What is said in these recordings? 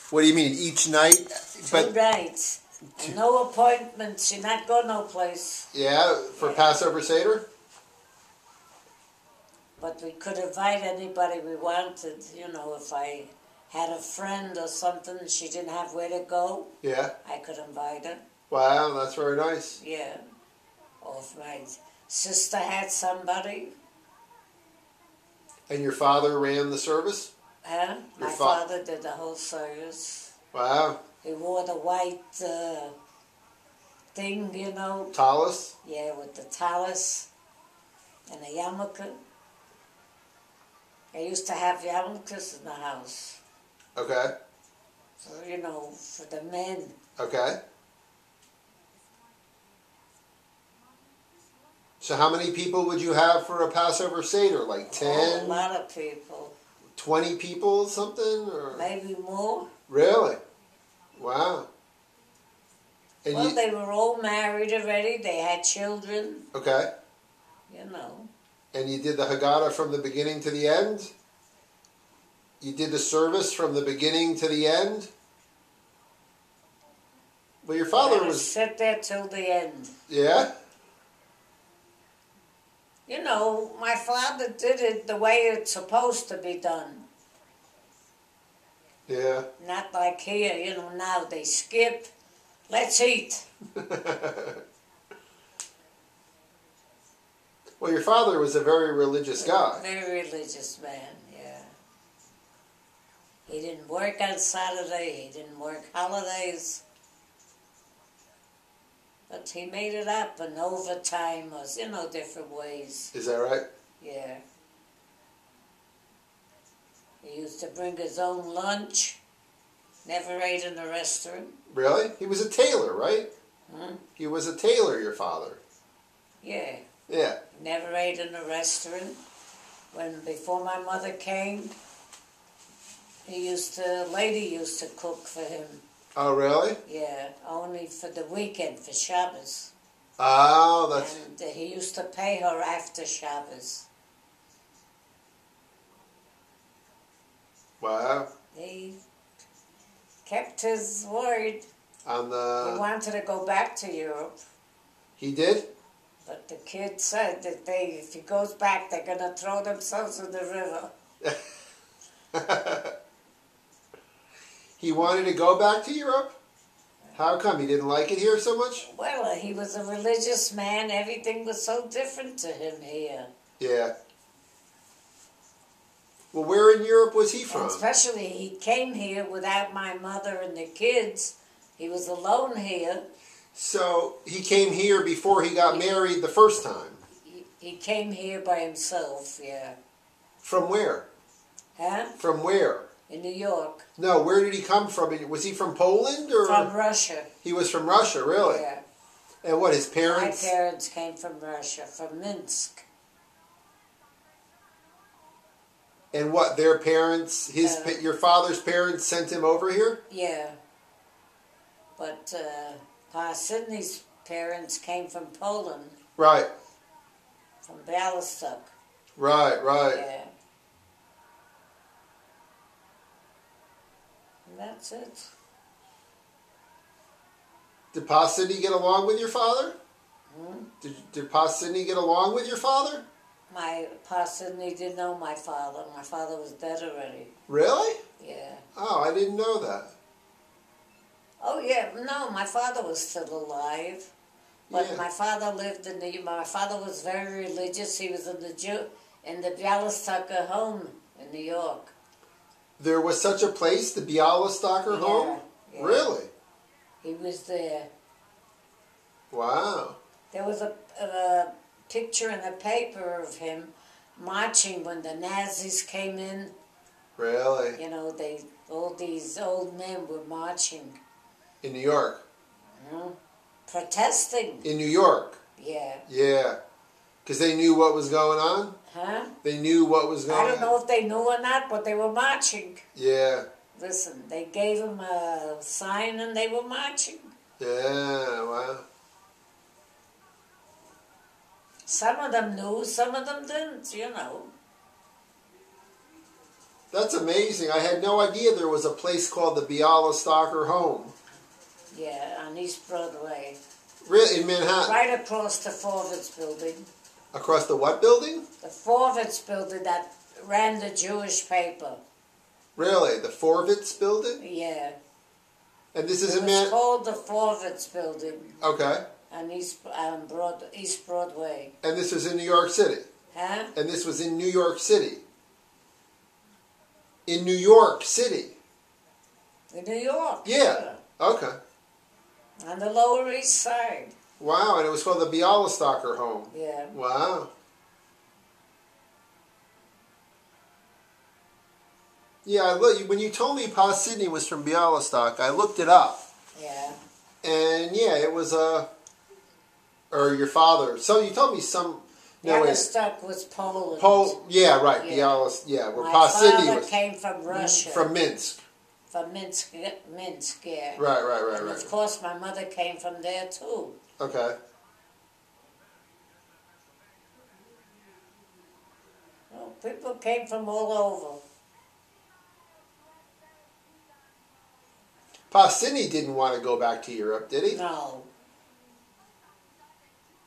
What do you mean, each night? Two nights. And no appointments. You're not going no place. Yeah, for Passover Seder? But we could invite anybody we wanted. You know, if I had a friend or something and she didn't have where to go, yeah, I could invite her. Wow, that's very nice. Yeah. Or if my sister had somebody. And your father ran the service? Huh? My father did the whole service. Wow. He wore the white thing, you know. Tallis? Yeah, with the tallis and a yarmulke. I used to have yarmulkes in the house. Okay. So, you know, for the men. Okay. So how many people would you have for a Passover Seder? Like 10? Oh, a lot of people. 20 people, something? Or? Maybe more. Really? Wow. And well, they were all married already. They had children. Okay. You know. And you did the Haggadah from the beginning to the end? You did the service from the beginning to the end? Well, your father was... sit there till the end. Yeah? You know, my father did it the way it's supposed to be done. Yeah. Not like here, you know, now they skip. Let's eat. Well, your father was a very religious guy. Very religious man, yeah. He didn't work on Saturday. He didn't work holidays. But he made it up in overtime or, you know, different ways. Is that right? Yeah. He used to bring his own lunch. Never ate in a restaurant. Really? He was a tailor, right? Hmm? He was a tailor, your father. Yeah. Yeah. Never ate in a restaurant. Before my mother came, lady used to cook for him. Oh, really? Yeah, only for the weekend, for Shabbos. Oh, that's... And he used to pay her after Shabbos. Wow. He kept his word. He wanted to go back to Europe. He did? But the kid said that if he goes back, they're going to throw themselves in the river. He wanted to go back to Europe? How come? He didn't like it here so much? Well, he was a religious man. Everything was so different to him here. Yeah. Well, where in Europe was he from? And especially, he came here without my mother and the kids. He was alone here. So, he came here before he got married the first time? He came here by himself, yeah. From where? Huh? From where? In New York. No, where did he come from? Was he from Poland? Or? From Russia. He was from Russia, really? Yeah. And what, his parents? My parents came from Russia, from Minsk. And what, their parents, your father's parents sent him over here? Yeah. But Pa Sidney's parents came from Poland. Right. From Bialystok. Right, right. Yeah. And that's it. Did Pa Sidney get along with your father? Hmm? Did Pa Sidney get along with your father? My Pa Sidney didn't know my father. My father was dead already. Really? Yeah. Oh, I didn't know that. Oh, yeah. No, my father was still alive. But my father lived my father was very religious. He was in the Bialystok home in New York. There was such a place, the Bialystoker home? Yeah. Really? He was there. Wow. There was a picture in the paper of him marching when the Nazis came in. Really? You know, all these old men were marching. In New York? Mm-hmm. Protesting. In New York? Yeah. Yeah. Because they knew what was going on? Huh? They knew what was going on? I don't know if they knew or not, but they were marching. Yeah. Listen, they gave him a sign and they were marching. Yeah, wow. Some of them knew, some of them didn't, you know. That's amazing. I had no idea there was a place called the Bialystoker Home. Yeah, on East Broadway. Really? In Manhattan? Right across the Forwards building. Across the what building? The Forwards building that ran the Jewish paper. Really? The Forwitz building? Yeah. And this is in Manhattan? It's called the Forwards building. Okay. On East Broadway. And this was in New York City? Huh? And this was in New York City? In New York City? In New York? Yeah. Okay. On the Lower East Side. Wow, and it was called the Bialystoker Home. Yeah. Wow. Yeah, when you told me Pa Sidney was from Bialystok, I looked it up. Yeah. And yeah, it was or your father. So you told me some. Bialystok was Poland. Yeah, right. Yeah. Bialystok. Yeah, where My Pa Sidney father was. came from Russia. From Minsk. From Minsk, yeah. Right. And of course, my mother came from there too. Okay. Well, people came from all over. Pa Sidney didn't want to go back to Europe, did he? No.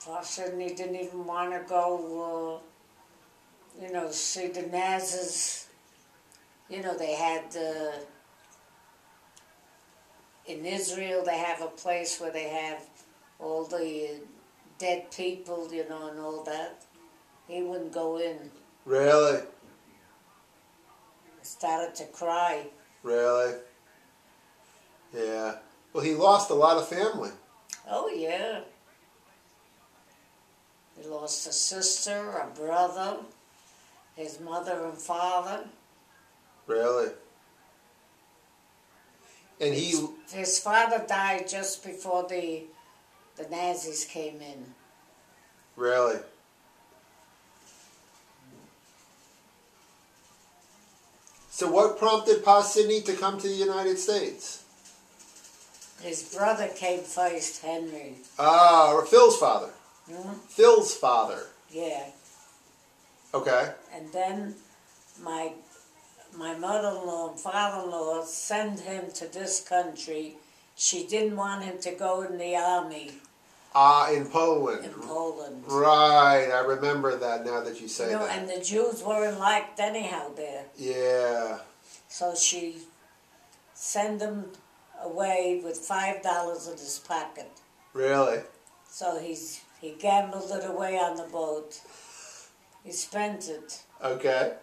Pa Sidney didn't even want to go, see the Nazis. They had, in Israel, they have a place where they have all the dead people, and all that. He wouldn't go in. Really? Started to cry. Really? Yeah. Well, he lost a lot of family. Oh, yeah. He lost a sister, a brother, his mother and father. Really? And his father died just before the Nazis came in. Really? So what prompted Pa Sidney to come to the United States? His brother came first, Henry. Or Phil's father. Hmm? Phil's father. Yeah. Okay. And then my mother-in-law and father-in-law sent him to this country. She didn't want him to go in the army. In Poland. In Poland. Right, I remember that now that you say that. And the Jews weren't liked anyhow there. Yeah. So she sent him away with $5 in his pocket. Really? So he gambled it away on the boat. He spent it. Okay.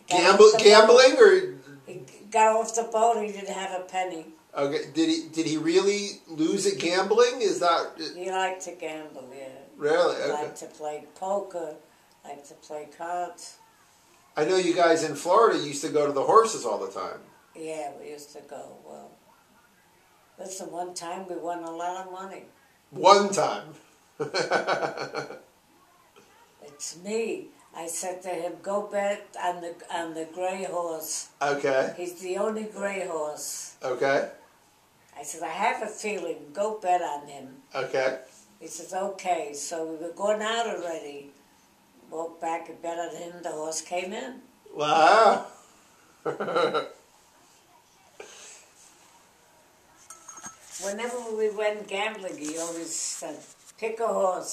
Gambling or? He got off the boat. He didn't have a penny. Okay. Did he really lose at gambling? Is that? He liked to gamble. Yeah. Really? He Okay. liked to play poker. Liked to play cards. I know you guys in Florida used to go to the horses all the time. Yeah, we used to go. Well, listen, one time we won a lot of money. One time. It's me. I said to him, go bet on the gray horse. Okay. He's the only gray horse. Okay. I said, I have a feeling. Go bet on him. Okay. He says, okay. So we were going out already. Walked back and bet on him. The horse came in. Wow. Whenever we went gambling, he always said, pick a horse.